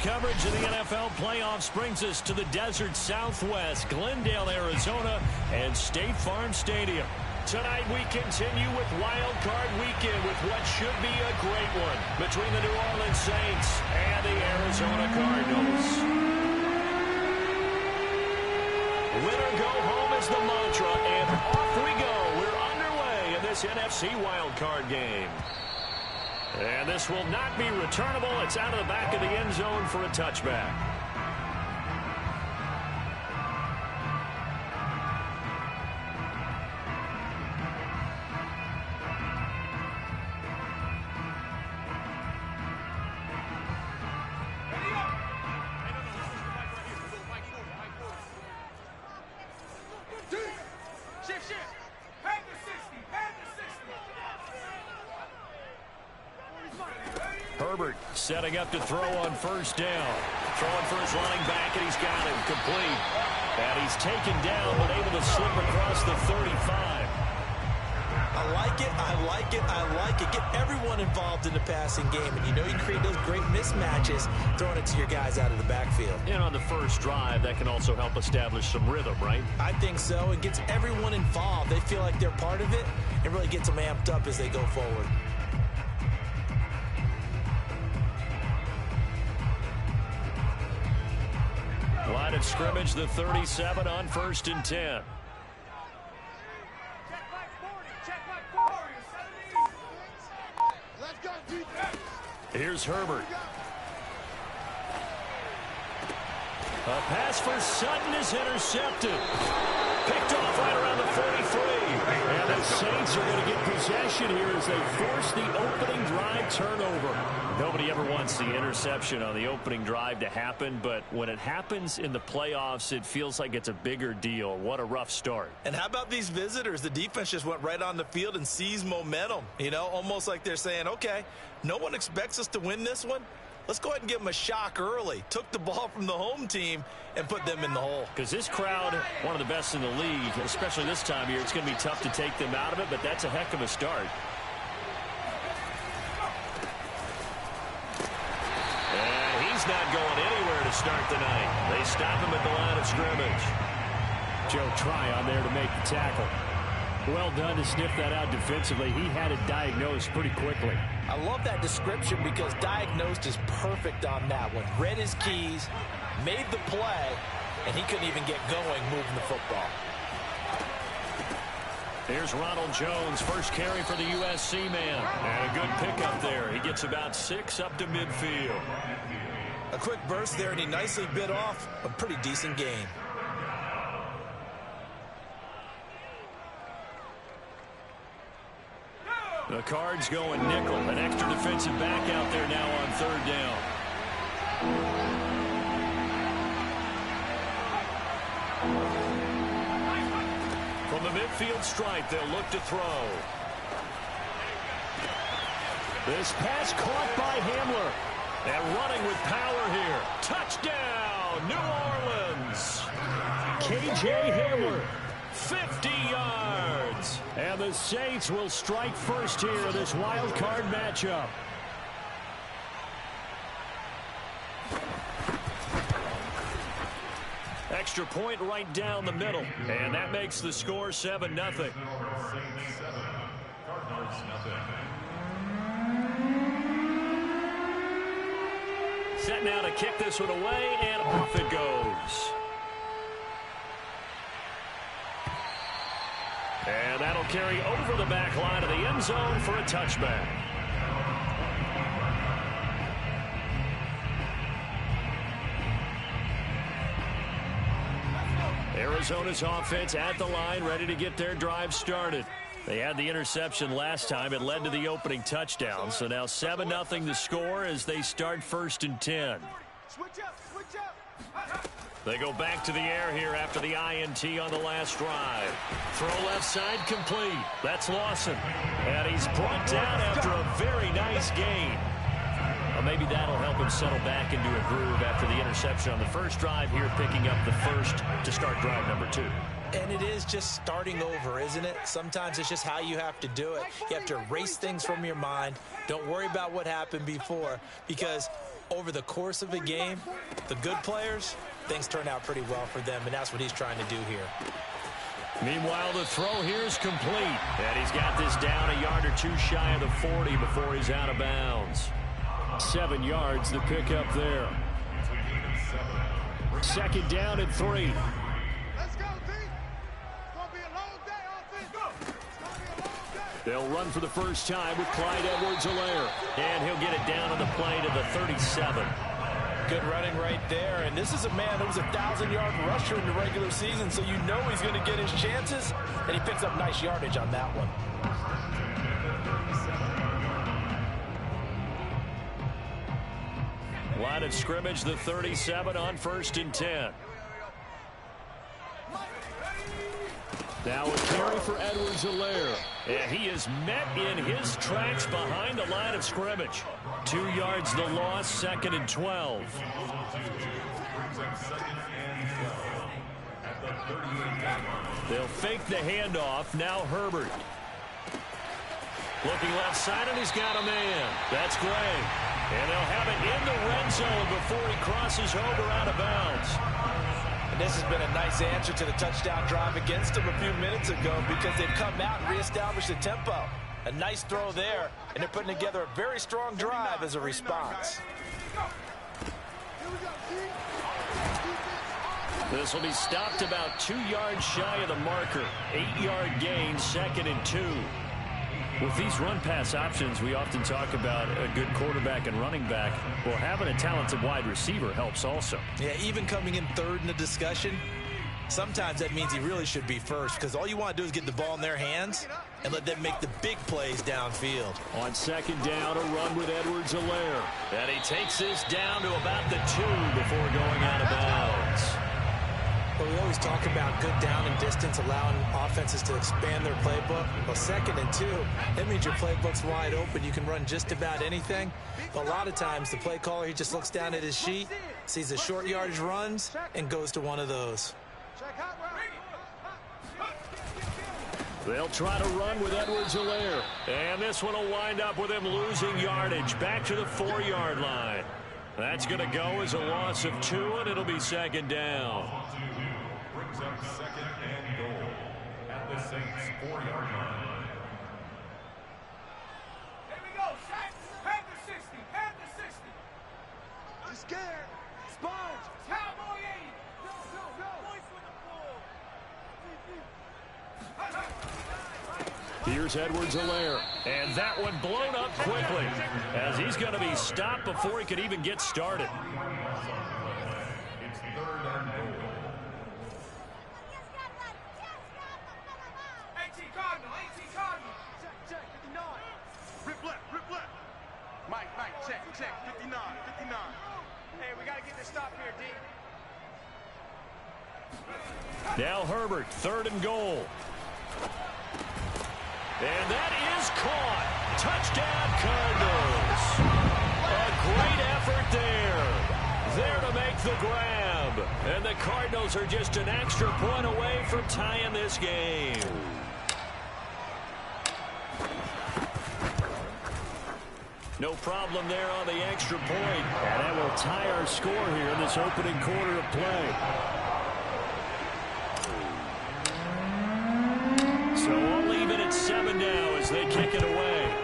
coverage of the NFL playoffs brings us to the desert Southwest, Glendale, Arizona, and State Farm Stadium. Tonight we continue with Wild Card Weekend with what should be a great one between the New Orleans Saints and the Arizona Cardinals. Winner go home is the mantra, and off we go. We're underway in this NFC Wild Card game. And this will not be returnable. It's out of the back of the end zone for a touchback. Herbert setting up to throw on first down. Throwing for his running back, and he's got him complete. And he's taken down, but able to slip across the 35. I like it, I like it, I like it. Get everyone involved in the passing game. And you know you create those great mismatches throwing it to your guys out of the backfield. And on the first drive, that can also help establish some rhythm, right? I think so. It gets everyone involved. They feel like they're part of it and really gets them amped up as they go forward. Line of scrimmage, the 37 on 1st and 10. Here's Herbert. A pass for Sutton is intercepted. Picked off right around the 43. And the Saints are going to get possession here as they force the opening drive turnover. Nobody ever wants the interception on the opening drive to happen, but when it happens in the playoffs, it feels like it's a bigger deal. What a rough start. And how about these visitors? The defense just went right on the field and seized momentum. You know, almost like they're saying, okay, no one expects us to win this one. Let's go ahead and give them a shock early. Took the ball from the home team and put them in the hole. Because this crowd, one of the best in the league, especially this time of year, it's going to be tough to take them out of it, but that's a heck of a start. And he's not going anywhere to start the night. They stop him at the line of scrimmage. Joe Tryon there to make the tackle. Well done to sniff that out defensively. He had it diagnosed pretty quickly. I love that description because diagnosed is perfect on that one. Read his keys, made the play, and he couldn't even get going moving the football. Here's Ronald Jones, first carry for the USC man. And a good pickup there. He gets about 6 up to midfield. A quick burst there, and he nicely bit off a pretty decent gain. The Cards going nickel. An extra defensive back out there now on 3rd down. From the midfield stripe, they'll look to throw. This pass caught by Hamler. And running with power here. Touchdown, New Orleans. K.J. Hamler. 50 yards. And the Saints will strike first here in this wild card matchup. Extra point right down the middle. And that makes the score 7-0. Set now to kick this one away, and off it goes. And that'll carry over the back line of the end zone for a touchback. Arizona's offense at the line, ready to get their drive started. They had the interception last time. It led to the opening touchdown. So now 7-0 the score as they start 1st and 10. They go back to the air here after the INT on the last drive. Throw left side complete. That's Lawson. And he's brought down after a very nice gain. Well, maybe that'll help him settle back into a groove after the interception on the first drive here, picking up the first to start drive number 2. And it is just starting over, isn't it? Sometimes it's just how you have to do it. You have to erase things from your mind. Don't worry about what happened before, because over the course of a game, the good players, things turn out pretty well for them, and that's what he's trying to do here. Meanwhile, the throw here is complete, and he's got this down a yard or two shy of the 40 before he's out of bounds. 7 yards, the pickup there. Second down and 3. They'll run for the first time with Clyde Edwards-Helaire. And he'll get it down on the play to the 37. Good running right there. And this is a man who was a 1,000-yard rusher in the regular season, so you know he's going to get his chances. And he picks up nice yardage on that one. Line of scrimmage, the 37 on 1st and 10. Now a carry for Edwards-Helaire. And he is met in his tracks behind the line of scrimmage. 2 yards the loss, 2nd and 12. They'll fake the handoff. Now Herbert. Looking left side, and he's got a man. That's Gray. And they'll have it in the red zone before he crosses over out of bounds. This has been a nice answer to the touchdown drive against them a few minutes ago, because they've come out and reestablished the tempo. A nice throw there, and they're putting together a very strong drive as a response. This will be stopped about 2 yards shy of the marker. 8-yard gain, 2nd and 2. With these run-pass options, we often talk about a good quarterback and running back. Well, having a talented wide receiver helps also. Yeah, even coming in third in the discussion, sometimes that means he really should be first, because all you want to do is get the ball in their hands and let them make the big plays downfield. On 2nd down, a run with Edwards-Helaire. And he takes this down to about the 2 before going out of bounds. Well, we always talk about good down and distance, allowing offenses to expand their playbook. Well, 2nd and 2, that means your playbook's wide open. You can run just about anything. But a lot of times, the play caller, he just looks down at his sheet, sees the short yardage runs, and goes to one of those. They'll try to run with Edwards-Helaire. And this one will wind up with him losing yardage back to the 4-yard line. That's going to go as a loss of 2, and it'll be 2nd down. Brings up 2nd and goal at the Saints 4-yard line. Here we go, Shaq. Panther 60, Panther 60. I'm scared. Sponge. Cowboy 80. Go, go, go. Voice with the ball. Here's Edwards-Helaire. And that one blown up quickly, as he's going to be stopped before he could even get started. It's 3rd and goal. Mike, check, 59. Hey, we got to get this stop here, D. Now Herbert, 3rd and goal. And that is caught. Touchdown, Cardinals. A great effort there. There to make the grab. And the Cardinals are just an extra point away from tying this game. No problem there on the extra point. And that will tie our score here in this opening quarter of play. So all even at 7 now as they kick it away.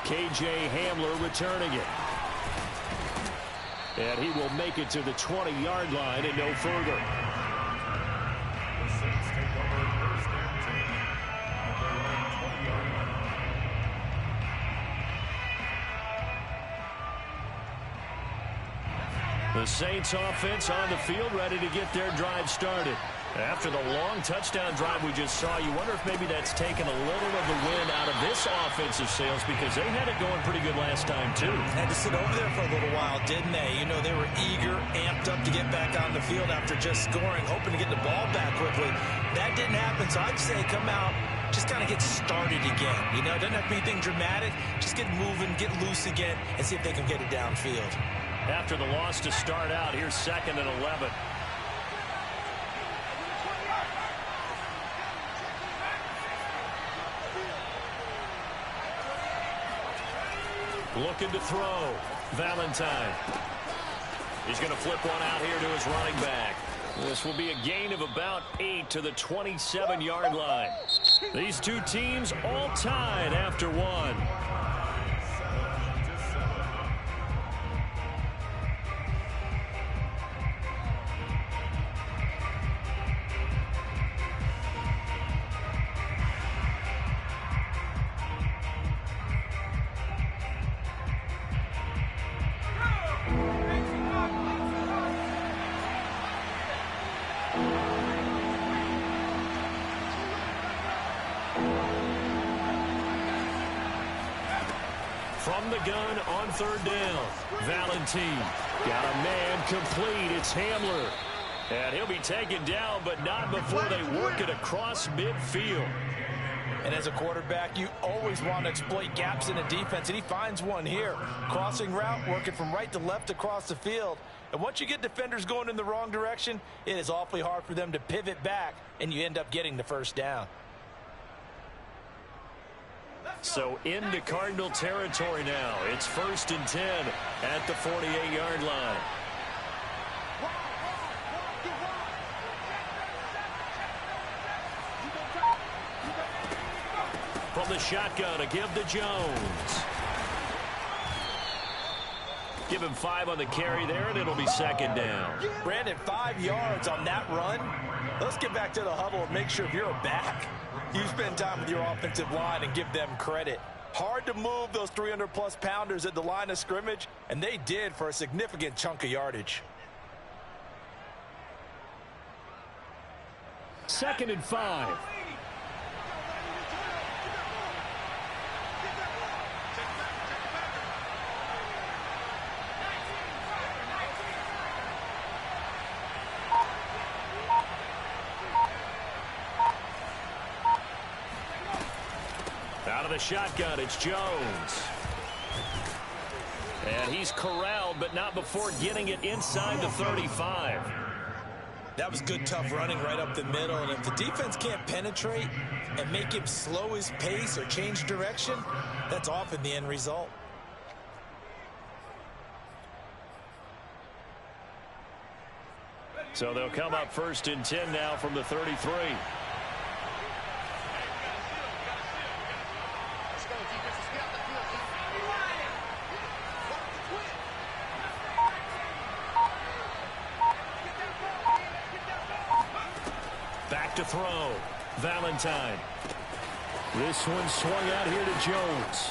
K.J. Hamler returning it. And he will make it to the 20-yard line and no further. The Saints take over 1st and 10 at their own 20-yard line. The Saints offense on the field, ready to get their drive started. After the long touchdown drive we just saw, you wonder if maybe that's taken a little of the wind out of this offensive sails, because they had it going pretty good last time, too. Had to sit over there for a little while, didn't they? You know, they were eager, amped up to get back on the field after just scoring, hoping to get the ball back quickly. That didn't happen, so I'd say come out just kind of get started again. You know, doesn't have to be anything dramatic. Just get moving, get loose again, and see if they can get it downfield. After the loss to start out, here's 2nd and 11. Looking to throw. Valentine. He's going to flip one out here to his running back. This will be a gain of about 8 to the 27-yard line. These two teams all tied after one. From the gun on 3rd down, Valentine got a man complete. It's Hamler. And he'll be taken down, but not before they work it across midfield. And as a quarterback, you always want to exploit gaps in a defense, and he finds one here. Crossing route, working from right to left across the field. And once you get defenders going in the wrong direction, it is awfully hard for them to pivot back, and you end up getting the 1st down. So into Cardinal territory now. It's 1st and 10 at the 48-yard line. From the shotgun, a give to Jones. Give him 5 on the carry there, and it'll be 2nd down. Brandon, 5 yards on that run. Let's get back to the huddle and make sure if you're a back, you spend time with your offensive line and give them credit. Hard to move those 300-plus pounders at the line of scrimmage, and they did for a significant chunk of yardage. 2nd and 5. Out of the shotgun, it's Jones. And he's corralled, but not before getting it inside the 35. That was good, tough running right up the middle. And if the defense can't penetrate and make him slow his pace or change direction, that's often the end result. So they'll come up 1st and 10 now from the 33. Back to throw. Valentine. This one swung out here to Jones.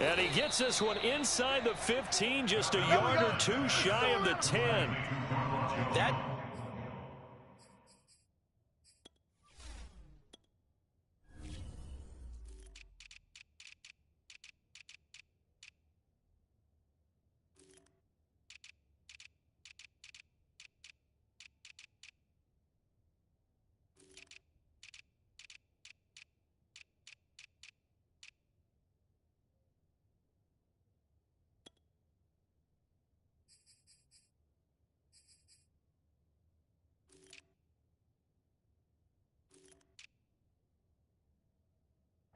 And he gets this one inside the 15, just a yard or 2 shy of the 10. That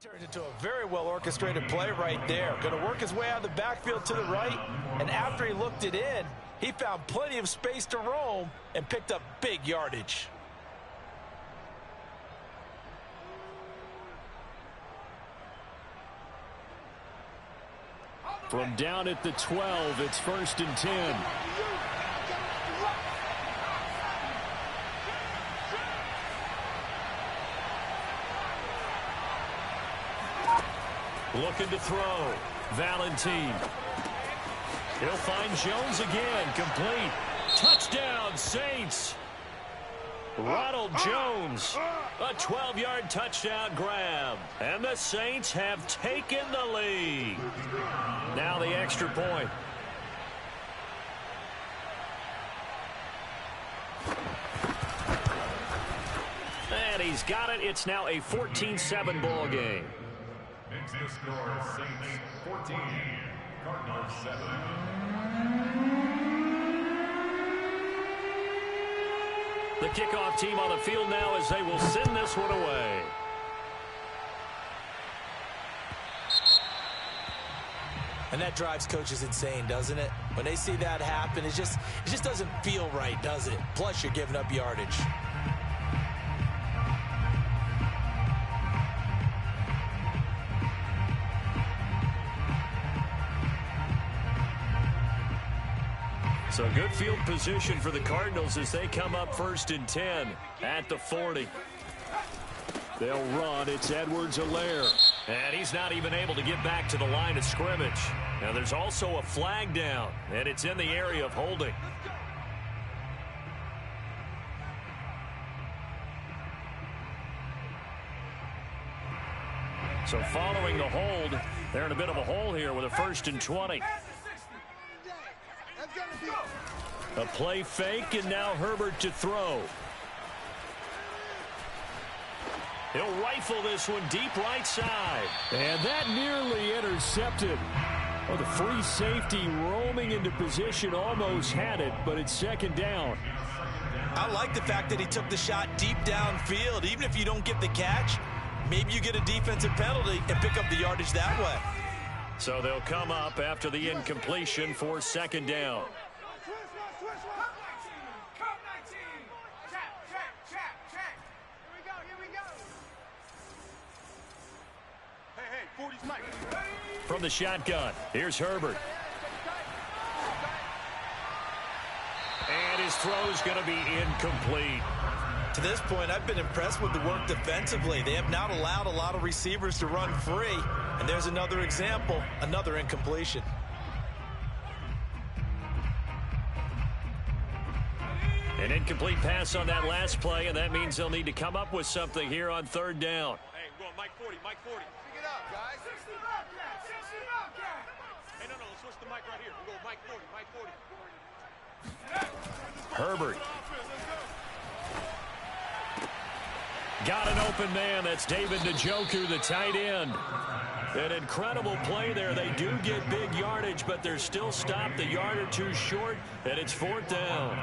turned into a very well orchestrated play right there. Going to work his way out of the backfield to the right, and after he looked it in, he found plenty of space to roam and picked up big yardage. From down at the 12, it's 1st and 10. Looking to throw. Valentine. He'll find Jones again. Complete. Touchdown, Saints. Ronald Jones. A 12-yard touchdown grab. And the Saints have taken the lead. Now the extra point. And he he's got it. It's now a 14-7 ball game. Makes the score Saints 14, Cardinals 7. The kickoff team on the field now as they will send this one away. And that drives coaches insane, doesn't it? When they see that happen, it just doesn't feel right, does it? Plus, you're giving up yardage. So good field position for the Cardinals as they come up 1st and 10 at the 40. They'll run. It's Edwards-Helaire. And he's not even able to get back to the line of scrimmage. Now there's also a flag down, and it's in the area of holding. So following the hold, they're in a bit of a hole here with a 1st and 20. A play fake, and now Herbert to throw. He'll rifle this one deep right side. And that nearly intercepted. Oh, the free safety roaming into position almost had it, but it's 2nd down. I like the fact that he took the shot deep downfield. Even if you don't get the catch, maybe you get a defensive penalty and pick up the yardage that way. So they'll come up after the incompletion for 2nd down. From the shotgun, here's Herbert. And his throw's going to be incomplete. To this point, I've been impressed with the work defensively. They have not allowed a lot of receivers to run free. And there's another example, another incompletion. An incomplete pass on that last play, and that means they'll need to come up with something here on 3rd down. Hey, we're going Mike 40, Mike 40. Pick it up, guys. 60 Bobcat, 60 Bobcat. Hey, no, let's switch the mic right here. We'll go Mike 40, Mike 40. Herbert. Got an open man. That's David Njoku, the tight end. An incredible play there. They do get big yardage, but they're still stopped a yard or two short, and it's 4th down.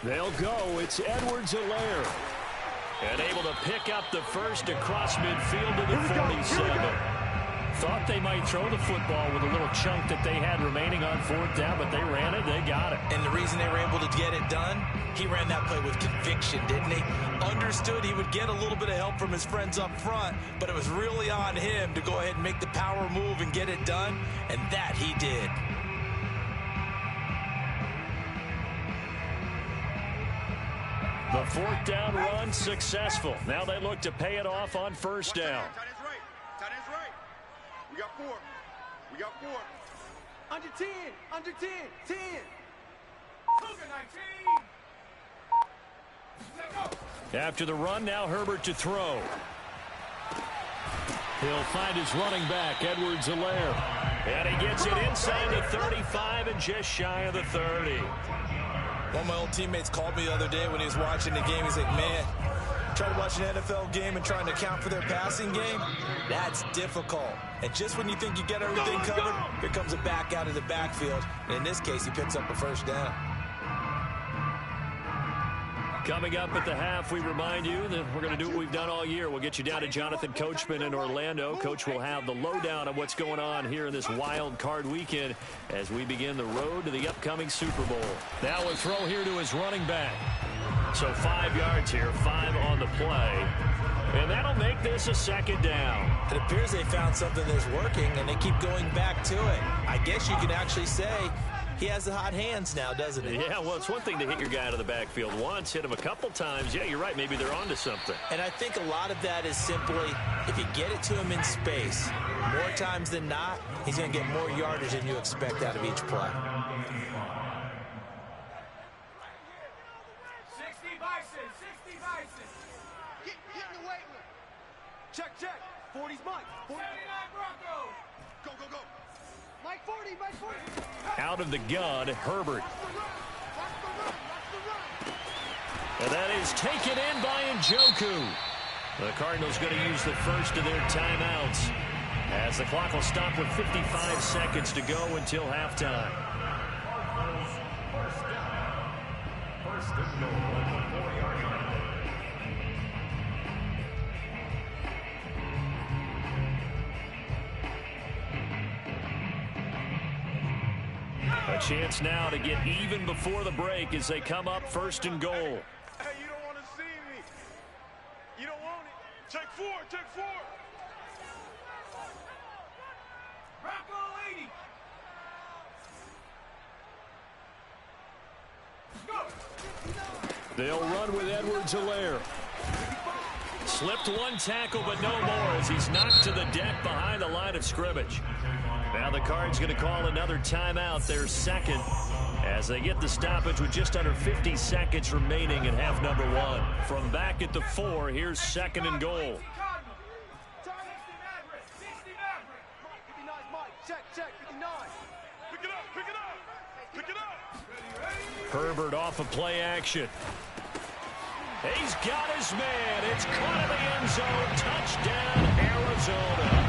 They'll go. It's Edwards-Helaire. And able to pick up the first across midfield to the 47. Thought they might throw the football with a little chunk that they had remaining on 4th down, but they ran it. They got it. And the reason they were able to get it done, he ran that play with conviction, didn't he? Understood he would get a little bit of help from his friends up front, but it was really on him to go ahead and make the power move and get it done, and that he did. The 4th down run successful. Now they look to pay it off on 1st down. Tight end's right. Tight end's right. We got 4. We got 4. Under 10. Under 10. 10. Cougar 19. After the run, now Herbert to throw. He'll find his running back, Edwards-Helaire. And he gets it inside the 35 and just shy of the 30. One of my old teammates called me the other day when he was watching the game. He's like, man, trying to watch an NFL game and trying to account for their passing game, that's difficult. And just when you think you get everything covered, here comes a back out of the backfield. And in this case, he picks up a 1st down. Coming up at the half, we remind you that we're going to do what we've done all year. We'll get you down to Jonathan Coachman in Orlando. Coach will have the lowdown of what's going on here in this wild card weekend as we begin the road to the upcoming Super Bowl. Now a throw here to his running back. So 5 yards here, 5 on the play. And that'll make this a 2nd down. It appears they found something that's working, and they keep going back to it. I guess you can actually say he has the hot hands now, doesn't he? Yeah, well, it's one thing to hit your guy out of the backfield once, hit him a couple times. Yeah, you're right. Maybe they're onto something. And I think a lot of that is simply if you get it to him in space, More times than not, he's going to get more yardage than you expect out of each play. 60 Bison, 60 Bison. Get in the weight room. Check. 40's Mike. 79 Broncos. Go. Mike 40, Mike 40. Out of the gun, Herbert. Watch the run. And that is taken in by Njoku. The Cardinals going to use the first of their timeouts as the clock will stop with 55 seconds to go until halftime. First down. First and goal at the 4-yard line. A chance now to get even before the break as they come up first and goal. Hey, you don't want to see me. You don't want it. Take four. Bronco 80. Go. They'll run with Edwards-Helaire. Slipped one tackle, but no more as he's knocked to the deck behind the line of scrimmage. Now the Cards going to call another timeout, their second, as they get the stoppage with just under 50 seconds remaining in half number one. From back at the 4, here's second and goal. 60 Maverick. 60 Maverick. Mike, 59's Mike. Check. 59. Pick it up. Herbert off of play action. He's got his man. It's caught in the end zone. Touchdown, Arizona.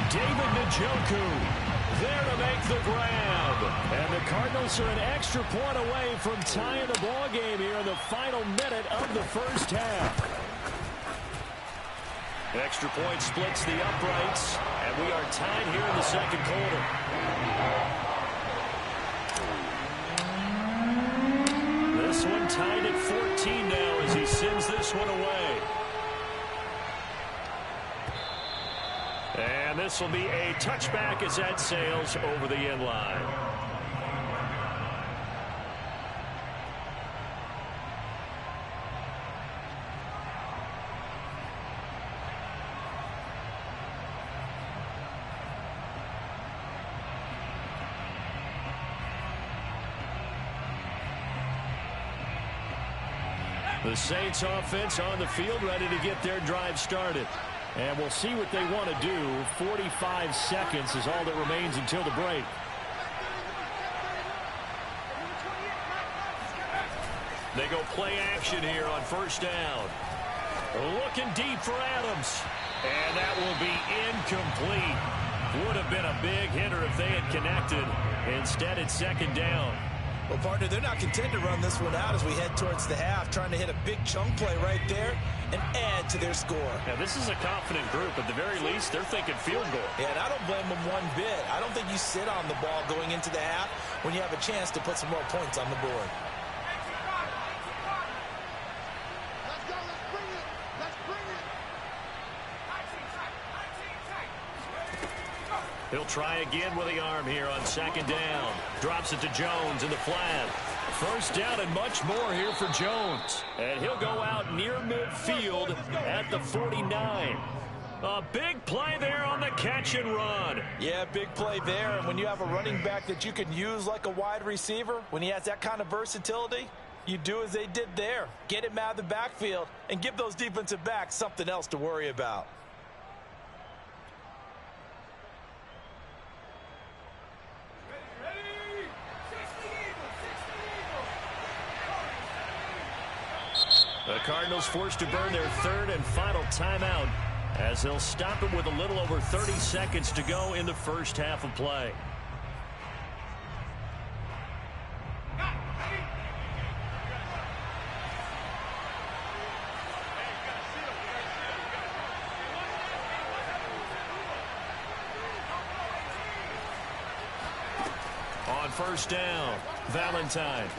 David Njoku there to make the grab. And the Cardinals are an extra point away from tying the ball game here in the final minute of the first half. Extra point splits the uprights, and we are tied here in the second quarter. This one tied at 14 now as he sends this one away. And this will be a touchback as that sails over the end line. The Saints offense on the field ready to get their drive started. And we'll see what they want to do. 45 seconds is all that remains until the break. They go play action here on first down. Looking deep for Adams. And that will be incomplete. Would have been a big hitter if they had connected. Instead, it's second down. Well, partner, they're not content to run this one out as we head towards the half, trying to hit a big chunk play right there and add to their score. Now, this is a confident group. At the very least, they're thinking field goal. Yeah, and I don't blame them one bit. I don't think you sit on the ball going into the half when you have a chance to put some more points on the board. Let's go. Let's bring it. He'll try again with the arm here on second down. Drops it to Jones in the flat. First down and much more here for Jones. And he'll go out near midfield at the 49. A big play there on the catch and run. Yeah, big play there. And when you have a running back that you can use like a wide receiver, when he has that kind of versatility, you do as they did there. Get him out of the backfield and give those defensive backs something else to worry about. The Cardinals forced to burn their third and final timeout as they'll stop it with a little over 30 seconds to go in the first half of play. On first down, Valentine.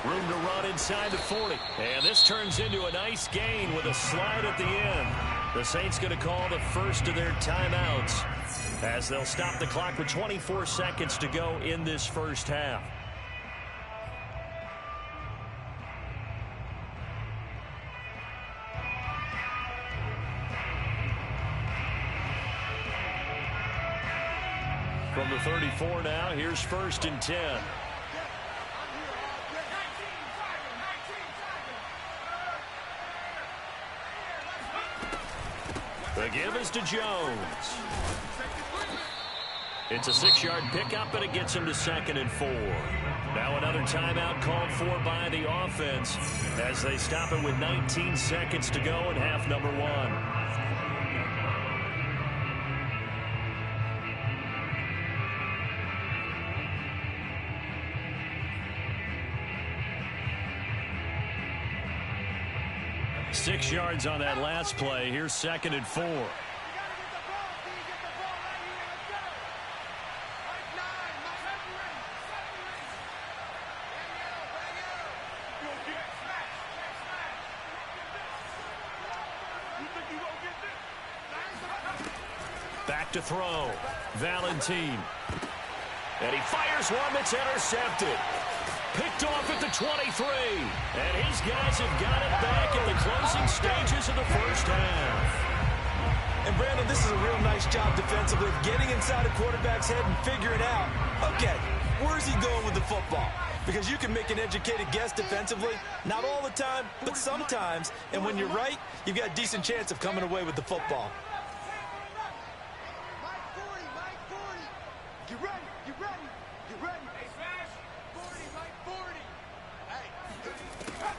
Room to run inside the 40. And this turns into a nice gain with a slide at the end. The Saints going to call the first of their timeouts as they'll stop the clock with 24 seconds to go in this first half. 4 now. Here's 1st and 10. The give is to Jones. It's a 6-yard pickup, and it gets him to 2nd and 4. Now another timeout called for by the offense as they stop it with 19 seconds to go in half number 1. Six yards on that last play. Here's 2nd and 4. Back to throw. Valentine. And he fires one that's intercepted. Picked off at the 23. And his guys have got it back in the closing stages of the first half. And, Brandon, this is a real nice job defensively of getting inside a quarterback's head and figuring out, okay, where's he going with the football? Because you can make an educated guess defensively, not all the time, but sometimes. And when you're right, you've got a decent chance of coming away with the football.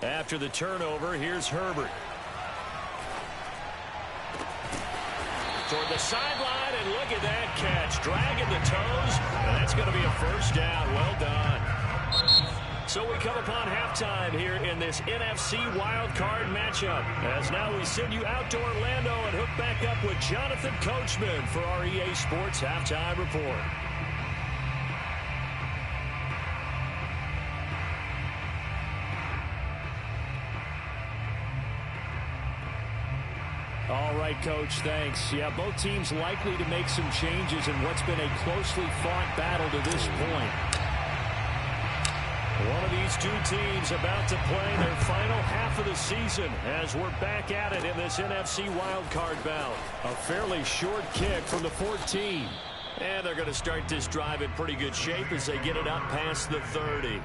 After the turnover, here's Herbert. Toward the sideline, and look at that catch. Dragging the toes, and that's going to be a first down. Well done. So we come upon halftime here in this NFC wildcard matchup. As now we send you out to Orlando and hook back up with Jonathan Coachman for our EA Sports Halftime Report. All right, Coach, thanks. Yeah, both teams likely to make some changes in what's been a closely fought battle to this point. One of these two teams about to play their final half of the season as we're back at it in this NFC wildcard bout. A fairly short kick from the 14. And they're going to start this drive in pretty good shape as they get it up past the 30.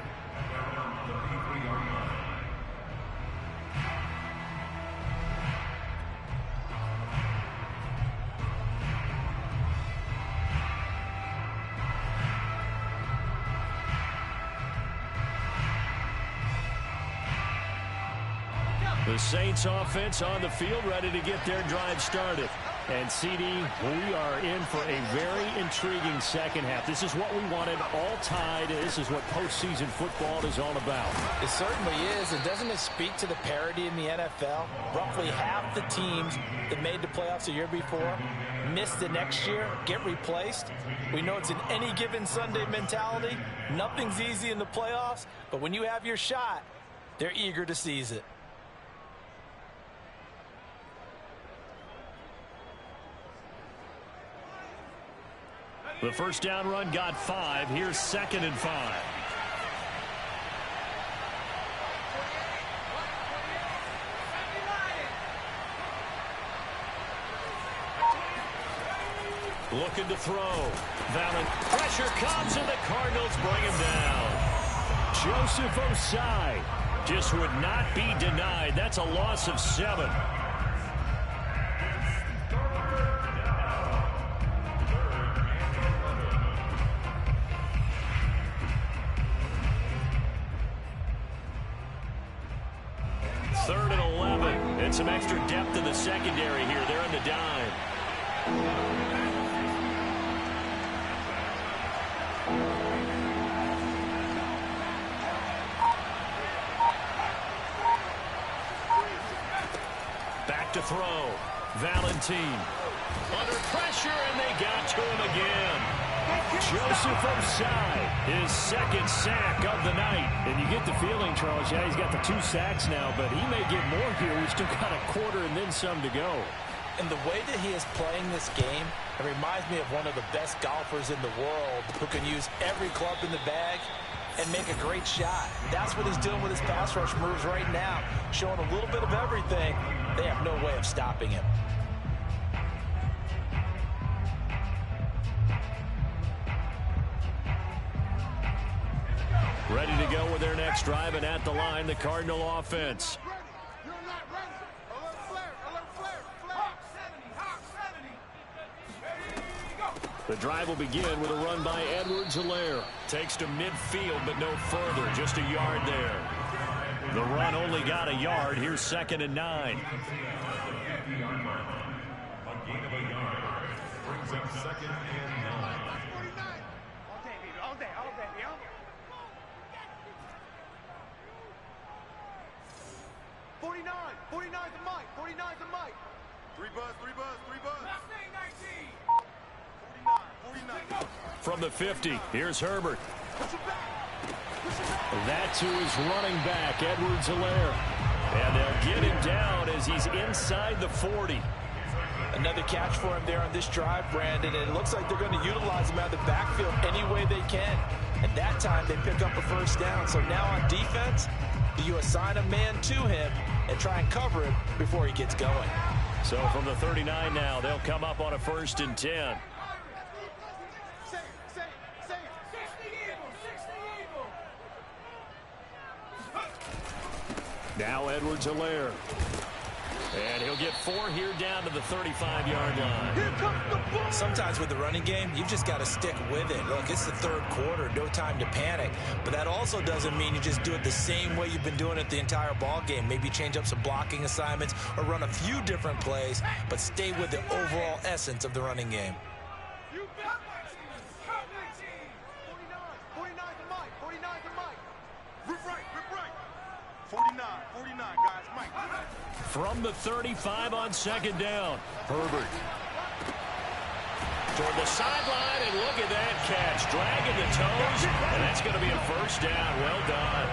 The Saints offense on the field, ready to get their drive started. And, CD, we are in for a very intriguing second half. This is what we wanted, all tied. This is what postseason football is all about. It certainly is. And doesn't it speak to the parity in the NFL? Roughly half the teams that made the playoffs the year before miss the next year, get replaced. We know it's an any given Sunday mentality. Nothing's easy in the playoffs, but when you have your shot, they're eager to seize it. The first down run got 5. Here's 2nd and 5. Looking to throw. Pressure comes, and the Cardinals bring him down. Joseph Osai just would not be denied. That's a loss of 7. Third and 11. And some extra depth in the secondary here. They're in the dime. Back to throw. Valentine. Under pressure, and they got to him again. Joseph Osai, his second sack of the night. And you get the feeling, Charles, yeah, he's got the 2 sacks now, but he may get more here. We've still got a quarter and then some to go. And the way that he is playing this game, it reminds me of one of the best golfers in the world who can use every club in the bag and make a great shot. That's what he's doing with his pass rush moves right now, showing a little bit of everything. They have no way of stopping him. Ready to go with their next drive, and at the line, the Cardinal offense. You're not ready. Alert flare, alert flare, flare. Hawk 70, Hawk 70. Ready, go. The drive will begin with a run by Edwards-Helaire. Takes to midfield, but no further, just a yard there. The run only got a yard. Here's 2nd and 9. A gain of a yard brings up 2nd and 9. 49, 49's the mic, 49's the mic. 3 buzz, 3 buzz, 3 buzz. Last thing, 19. 49, 49. From the 50, here's Herbert. Push it back. Push it back. That to his running back, Edwards-Helaire. And they'll get him down as he's inside the 40. Another catch for him there on this drive, Brandon, and it looks like they're going to utilize him out of the backfield any way they can. And that time they pick up a first down. So now on defense, you assign a man to him and try and cover him before he gets going. So from the 39 now, they'll come up on a 1st and 10. Safe, safe, safe. 60 Eagles, 60 Eagles. Now Edwards-Helaire. And he'll get 4 here down to the 35-yard line. Here comes the ball. Sometimes with the running game, you've just got to stick with it. Look, it's the 3rd quarter, no time to panic. But that also doesn't mean you just do it the same way you've been doing it the entire ball game. Maybe change up some blocking assignments or run a few different plays, but stay with the overall essence of the running game. You bet. Come 19. 49, 49's the mic, 49's the mic. Rip right, rip right. 49, 49, guys, Mike. From the 35 on 2nd down, Herbert. Toward the sideline, and look at that catch. Dragging the toes, and that's going to be a first down. Well done.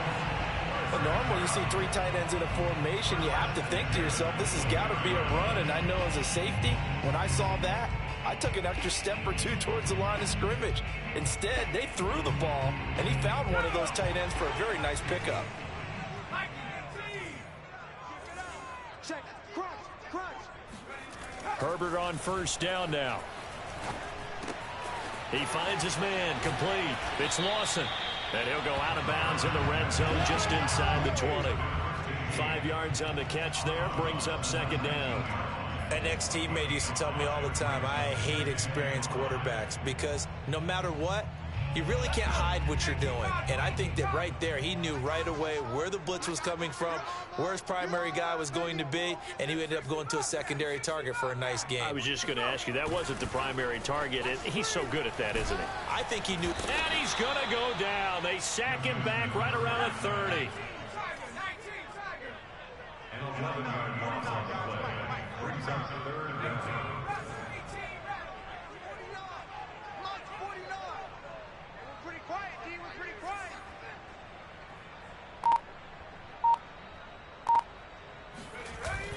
Well, normally you see 3 tight ends in a formation, you have to think to yourself, this has got to be a run. And I know as a safety, when I saw that, I took an extra step or 2 towards the line of scrimmage. Instead, they threw the ball, and he found one of those tight ends for a very nice pickup. Check, crunch, crunch. Herbert on 1st down now. He finds his man, complete. It's Lawson. And he'll go out of bounds in the red zone just inside the 20. 5 yards on the catch there, brings up 2nd down. An ex-teammate used to tell me all the time, I hate experienced quarterbacks because no matter what, you really can't hide what you're doing. And I think that right there, he knew right away where the blitz was coming from, where his primary guy was going to be, and he ended up going to a secondary target for a nice game. I was just going to ask you, that wasn't the primary target. He's so good at that, isn't he? I think he knew. And he's going to go down. They sack him back right around the 30. An 11-yard loss on the play brings up 3rd down.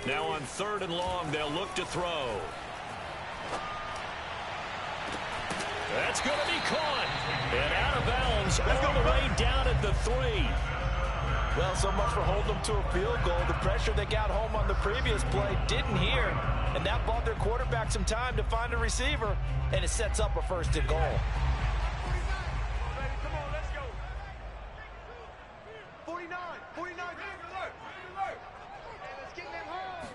Now on 3rd and long, they'll look to throw. That's going to be caught. And out of bounds all the way down at the 3. Well, so much for holding them to a field goal. The pressure they got home on the previous play didn't hear, and that bought their quarterback some time to find a receiver, and it sets up a 1st and goal. Come on, let's go. 49, 49. Let's get them home.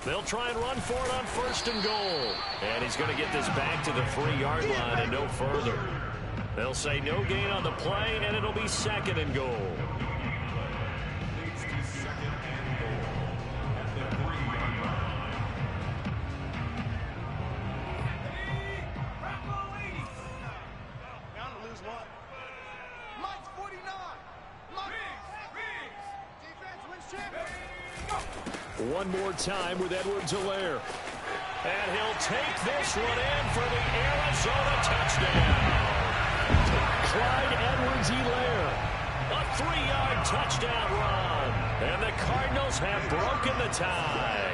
They'll try and run for it on 1st and goal. And he's going to get this back to the 3-yard line and no further. They'll say no gain on the play, and it'll be 2nd and goal. Leads to 2nd and goal at the 3-yard line. Bound to lose one. Mike's 49. Mike. Defense wins championship. One more time with Edwards-Helaire. And he'll take this one in for the Arizona touchdown. Clyde Edwards-Helaire. A 3-yard touchdown run. And the Cardinals have broken the tie.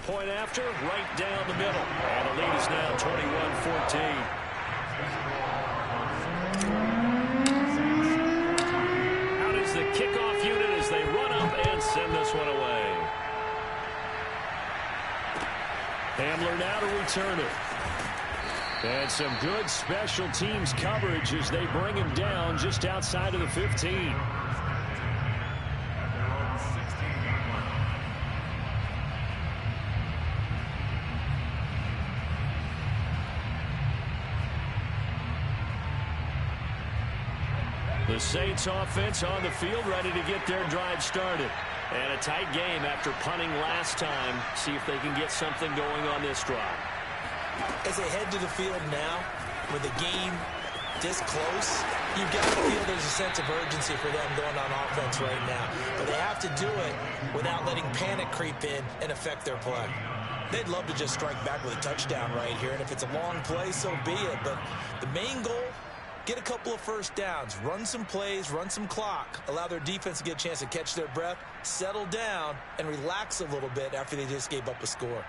Point after, right down the middle. And the lead is now 21-14. Out is the kickoff unit as they run up and send this one away. Hamler now to return it. And some good special teams coverage as they bring him down just outside of the 15. The Saints offense on the field, ready to get their drive started. And a tight game after punting last time. See if they can get something going on this drive. As they head to the field now, with the game this close, you've got to feel there's a sense of urgency for them going on offense right now. But they have to do it without letting panic creep in and affect their play. They'd love to just strike back with a touchdown right here, and if it's a long play, so be it. But the main goal, get a couple of first downs, run some plays, run some clock, allow their defense to get a chance to catch their breath, settle down, and relax a little bit after they just gave up a score.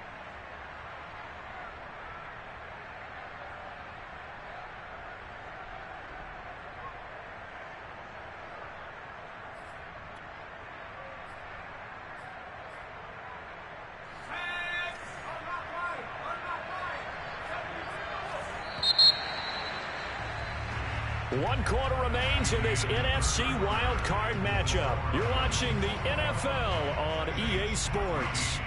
One quarter remains in this NFC wildcard matchup. You're watching the NFL on EA Sports.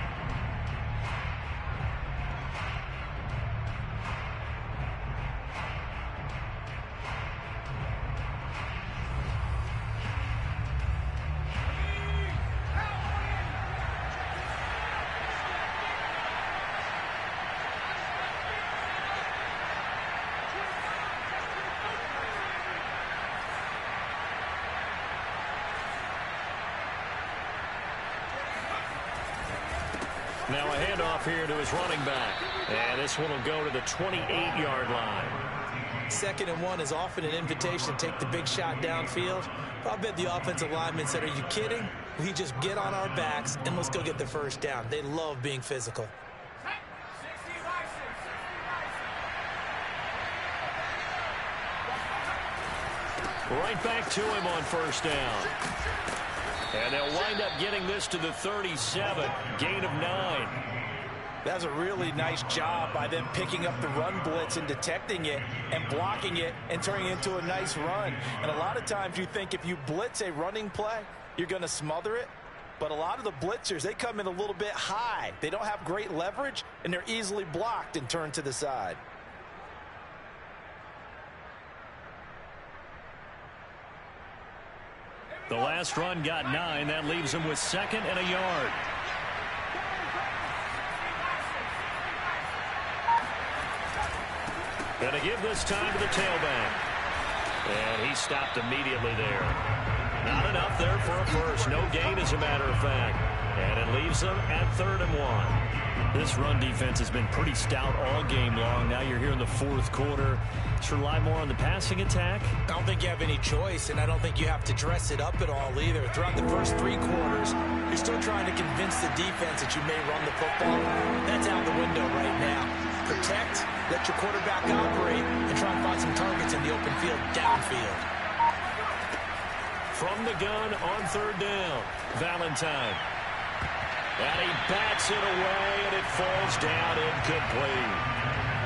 Now a handoff here to his running back. And this one will go to the 28-yard line. 2nd and 1 is often an invitation to take the big shot downfield. I bet the offensive lineman said, are you kidding? We just get on our backs and let's go get the first down. They love being physical. Right back to him on first down. And they'll wind up getting this to the 37, gain of 9. That's a really nice job by them picking up the run blitz and detecting it and blocking it and turning it into a nice run. And a lot of times you think if you blitz a running play, you're going to smother it. But a lot of the blitzers, they come in a little bit high. They don't have great leverage, and they're easily blocked and turned to the side. The last run got 9. That leaves him with 2nd and a yard. Gonna give this time to the tailback. And he stopped immediately there. Not enough there for a first. No gain, as a matter of fact. And it leaves them at 3rd and 1. This run defense has been pretty stout all game long. Now you're here in the 4th quarter. Should rely more on the passing attack? I don't think you have any choice, and I don't think you have to dress it up at all either. Throughout the first 3 quarters, you're still trying to convince the defense that you may run the football. That's out the window right now. Protect, let your quarterback operate, and try and find some targets in the open field downfield. From the gun on 3rd down, Valentine. And he bats it away, and it falls down incomplete.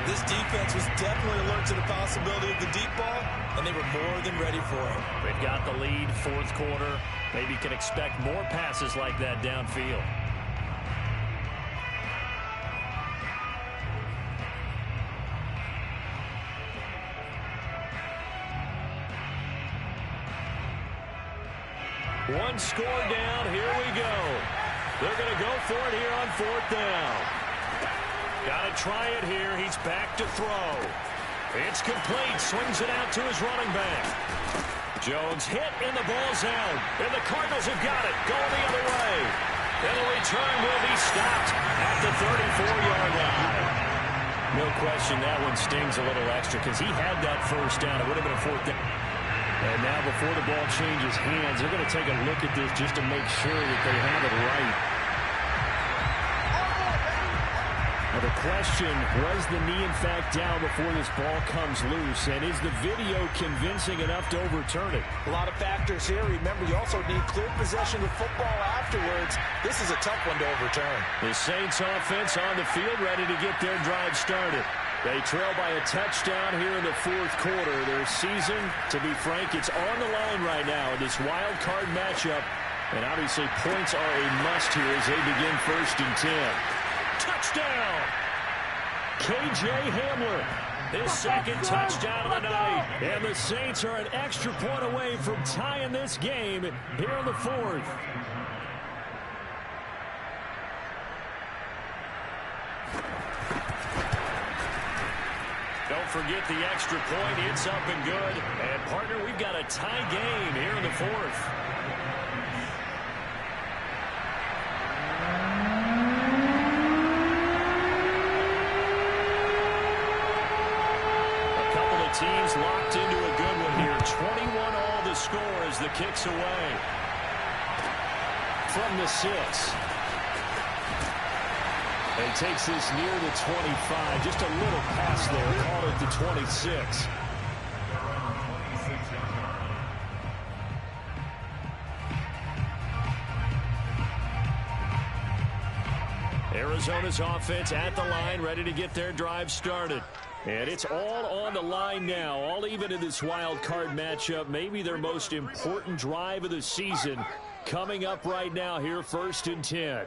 This defense was definitely alert to the possibility of the deep ball, and they were more than ready for it. They've got the lead, 4th quarter. Maybe can expect more passes like that downfield. One score down. Here we go. They're going to go for it here on 4th down. Got to try it here. He's back to throw. It's complete. Swings it out to his running back. Jones hit, and the ball's out. And the Cardinals have got it. Going the other way. And the return will be stopped at the 34-yard line. No question that one stings a little extra because he had that first down. It would have been a 4th down. And now before the ball changes hands, they're going to take a look at this just to make sure that they have it right. Well, the question, was the knee in fact down before this ball comes loose? And is the video convincing enough to overturn it? A lot of factors here. Remember, you also need clear possession of the football afterwards. This is a tough one to overturn. The Saints offense on the field, ready to get their drive started. They trail by a touchdown here in the fourth quarter. Their season, to be frank, it's on the line right now in this wild card matchup. And obviously points are a must here as they begin 1st and 10. Touchdown! K.J. Hamler, his second touchdown of the night. And the Saints are an extra point away from tying this game here in the fourth. Don't forget the extra point. It's up and good. And, partner, we've got a tie game here in the fourth. A couple of teams locked into a good one here. 21 all the score as the kick's away. From the 6. He takes this near the 25. Just a little pass there. Called it the 26. Arizona's offense at the line, ready to get their drive started. And it's all on the line now, all even in this wild card matchup. Maybe their most important drive of the season coming up right now here, 1st and 10.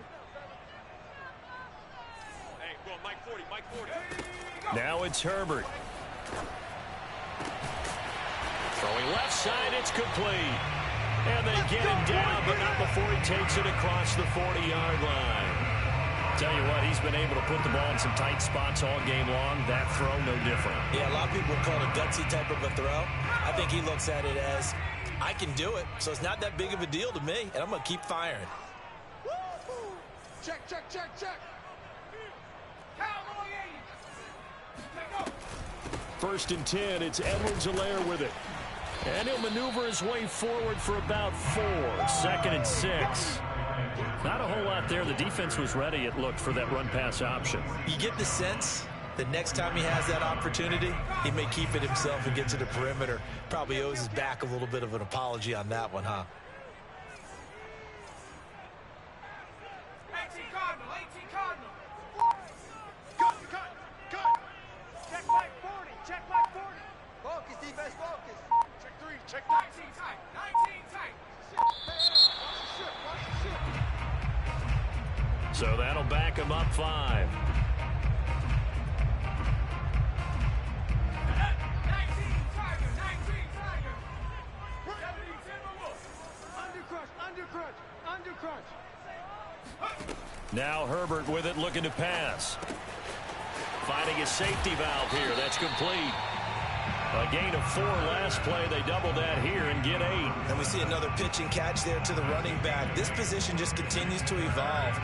Now it's Herbert. Throwing left side, it's complete. And they get him down, but not before he takes it across the 40-yard line. Tell you what, he's been able to put the ball in some tight spots all game long. That throw, no different. Yeah, a lot of people call it a gutsy type of a throw. I think he looks at it as, I can do it, so it's not that big of a deal to me, and I'm going to keep firing. Check, check, check, check. Cowboy 80. 1st and 10, it's Edwards-Helaire with it. And he'll maneuver his way forward for about 4. 2nd and 6. Not a whole lot there. The defense was ready, it looked, for that run-pass option. You get the sense that next time he has that opportunity, he may keep it himself and get to the perimeter. Probably owes his back a little bit of an apology on that one, huh? 18 Cardinal, 18 Cardinal. Cut. Check back 40, check back 40. Focus, defense, focus. Check 3, check 19 tight, 19 tight. So that'll back him up 5. 19 Tiger, 19 Tiger. 70 Timberwolves. Undercrunch. Now Herbert with it, looking to pass. Finding a safety valve here. That's complete. A gain of 4 last play. They double that here and get 8. And we see another pitch and catch there to the running back. This position just continues to evolve.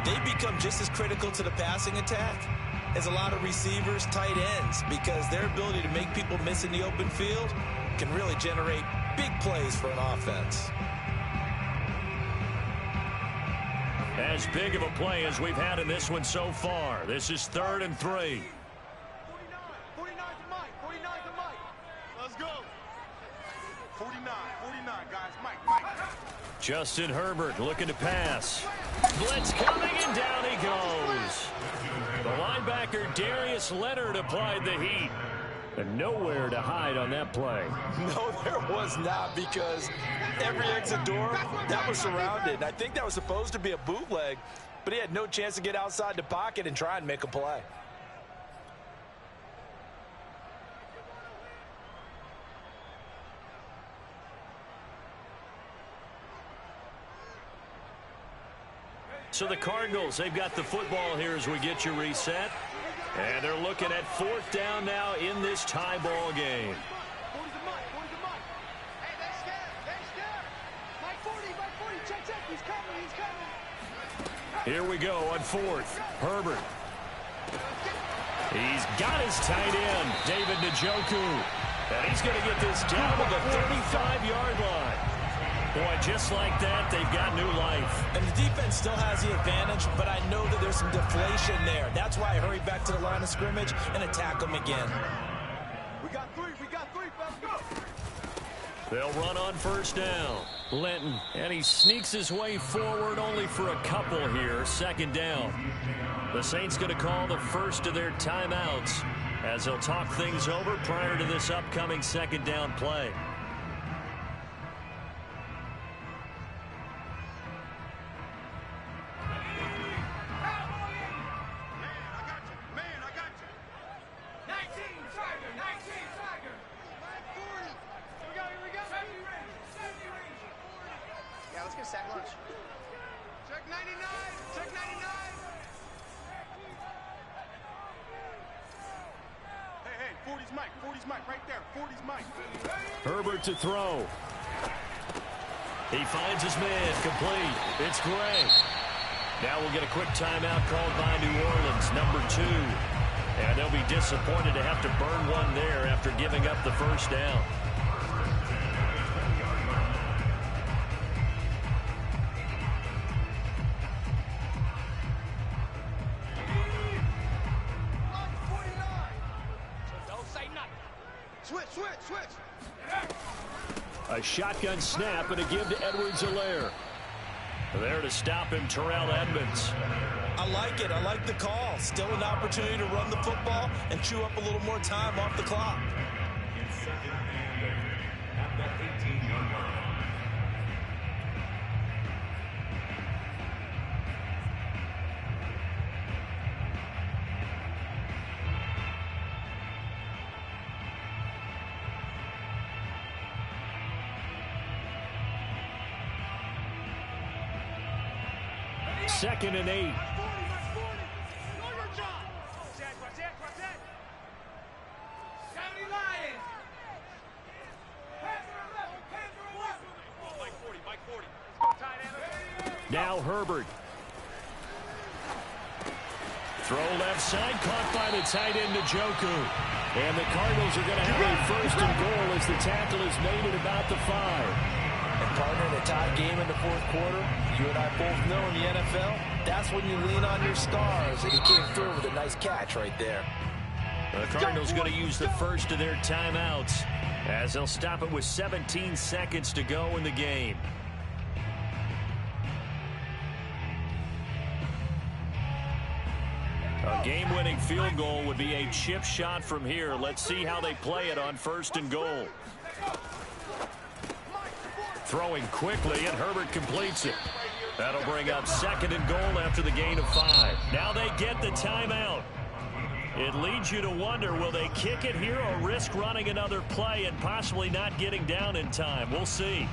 They become just as critical to the passing attack as a lot of receivers, tight ends, because their ability to make people miss in the open field can really generate big plays for an offense. As big of a play as we've had in this one so far. This is 3rd and 3. 49 to Mike, 49 to Mike. Let's go. 49, guys. Mike. Justin Herbert looking to pass. Blitz coming, and down he goes. The linebacker Darius Leonard applied the heat. And nowhere to hide on that play. No, there was not, because every exit door, that was surrounded. And I think that was supposed to be a bootleg, but he had no chance to get outside the pocket and try and make a play. So the Cardinals, they've got the football here as we get you reset. And they're looking at 4th down now in this tie ball game. 40 to Mike, 40 to Mike. Hey, they're scared. Mike 40, check. He's coming. Here we go on 4th. Herbert. He's got his tight end, David Njoku. And he's going to get this down to the 35-yard line. Boy, just like that, they've got new life. And the defense still has the advantage, but I know that there's some deflation there. That's why I hurried back to the line of scrimmage and attack them again. We got three, let's go. They'll run on first down. Linton, and he sneaks his way forward only for a couple here. Second down. The Saints going to call the first of their timeouts as they'll talk things over prior to this upcoming second down play. Check 99. Check 99. Hey, 40's Mike. 40's Mike right there. 40's Mike. Herbert to throw. He finds his man complete. It's Gray. Now we'll get a quick timeout called by New Orleans, number 2. And they'll be disappointed to have to burn one there after giving up the first down. Switch. A shotgun snap and a give to Edwards-Helaire. There to stop him, Terrell Edmunds. I like it. I like the call. Still an opportunity to run the football and chew up a little more time off the clock. In second and at the 18-yard line. Second and 8. Now Herbert. Throw left side, caught by the tight end Njoku. And the Cardinals are going to have a first and goal as the tackle is made at about the 5. And partner, in a tie game in the fourth quarter, you and I both know in the NFL, that's when you lean on your stars, and he came through with a nice catch right there. The Cardinals going to use the first of their timeouts as they'll stop it with 17 seconds to go in the game. A game-winning field goal would be a chip shot from here. Let's see how they play it on first and goal. Throwing quickly, and Herbert completes it. That'll bring up second and goal after the gain of 5. Now they get the timeout. It leads you to wonder, will they kick it here or risk running another play and possibly not getting down in time? We'll see.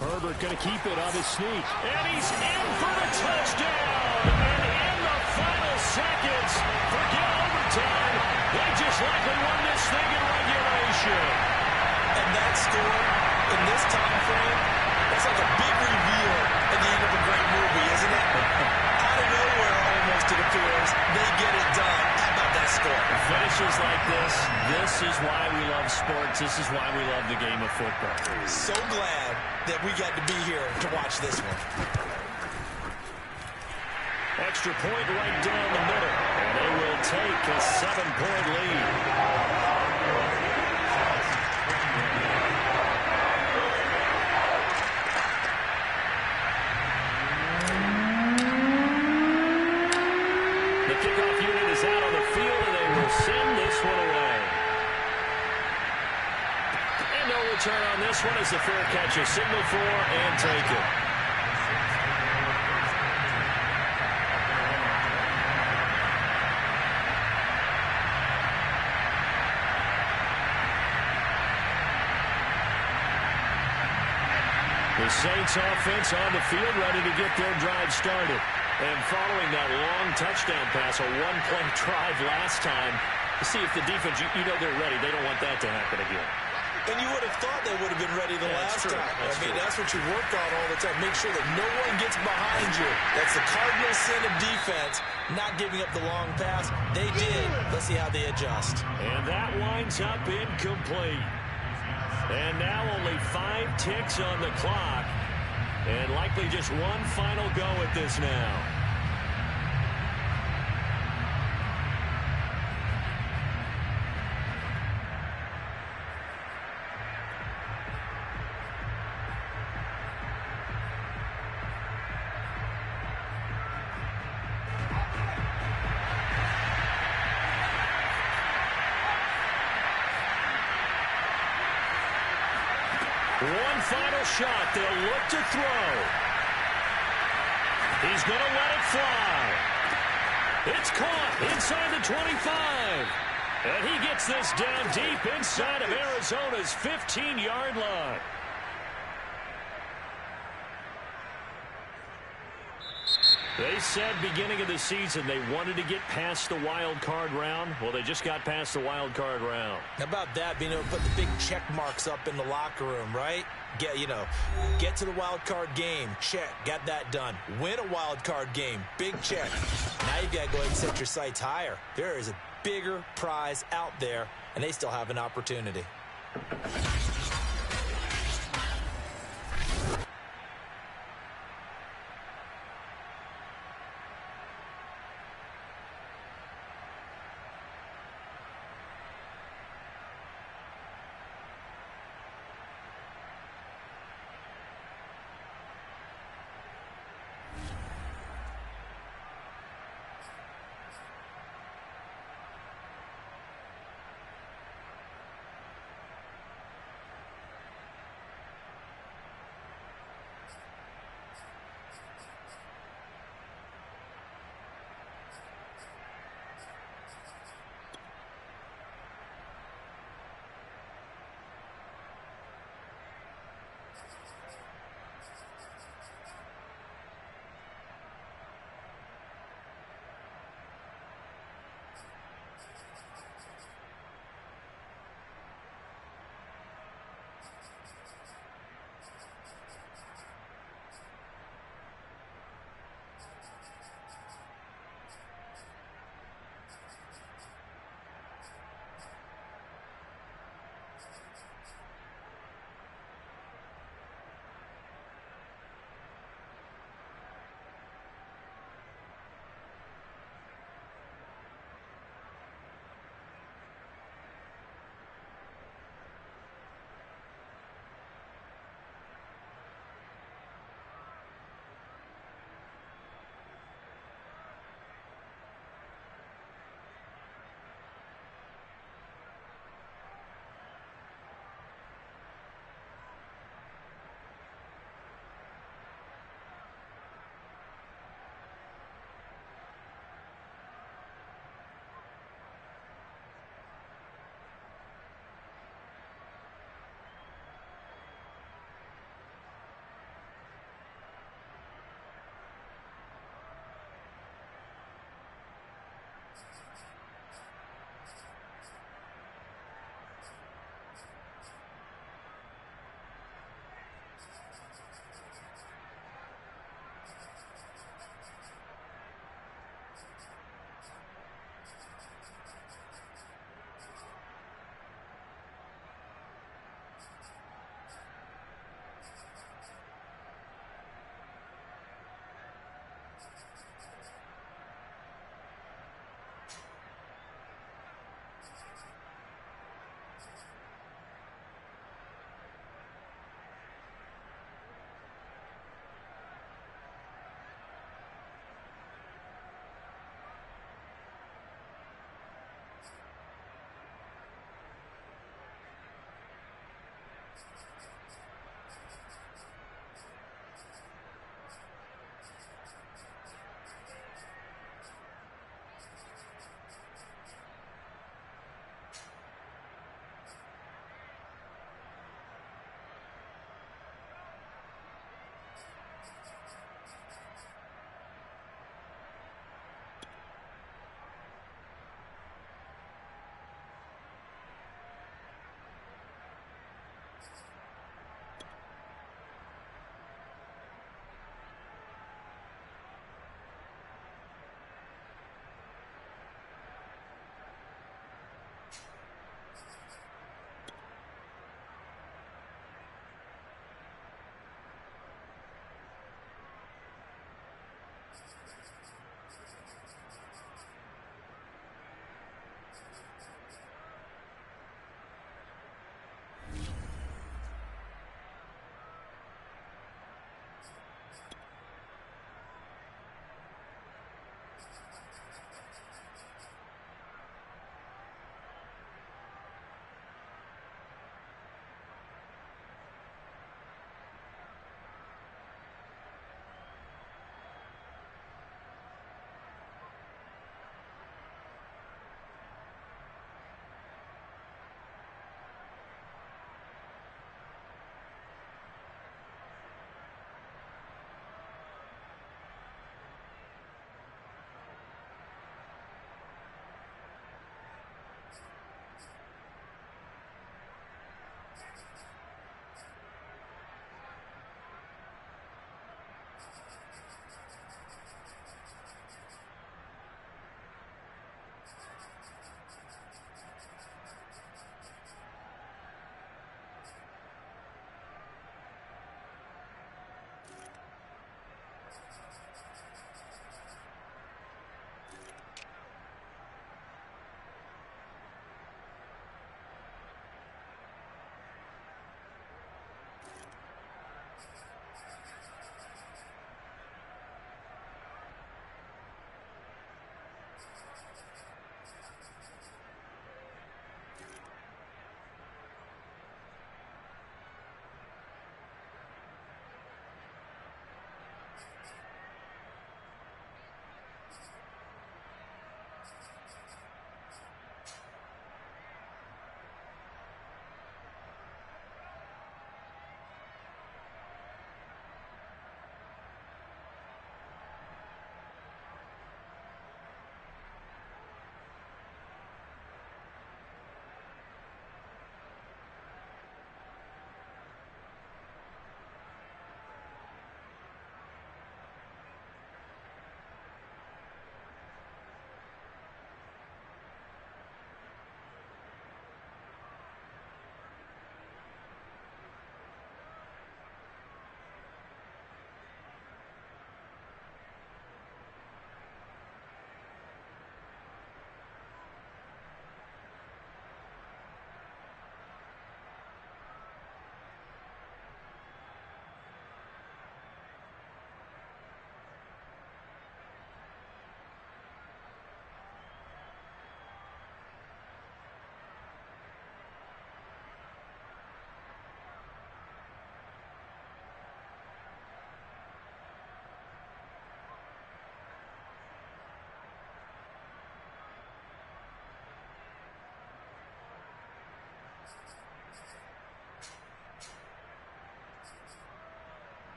Herbert going to keep it on his sneak. And he's in for the touchdown. And in the final seconds, forget overtime. They just likely won this thing in regulation. And that score in this time frame, that's like a big reveal at the end of a great movie, isn't it? Out of nowhere, almost, it appears, they get it done. How about that score? Finishes like this is why we love sports. This is why we love the game of football. So glad that we got to be here to watch this one. Extra point right down the middle. And they will take a 7-point lead. Kickoff unit is out on the field, and they will send this one away. And no return on this one as the fair catch is signaled for and taken. The Saints offense on the field ready to get their drive started. And following that long touchdown pass, a one-play drive last time, See if the defense, you know they're ready. They don't want that to happen again. And you would have thought they would have been ready the last time. That's what you work on all the time. Make sure that no one gets behind you. That's the cardinal sin of defense, not giving up the long pass. They did. Let's see how they adjust. And that winds up incomplete. And now only 5 ticks on the clock. And likely just one final go at this now. One final shot. They'll look to throw. He's going to let it fly. It's caught inside the 25. And he gets this down deep inside of Arizona's 15-yard line. They said beginning of the season they wanted to get past the wild card round. Well, they just got past the wild card round. How about that, being able to put the big check marks up in the locker room, right? Get to the wild card game. Check. Got that done. Win a wild card game. Big check. Now you've got to go ahead and set your sights higher. There is a bigger prize out there, and they still have an opportunity.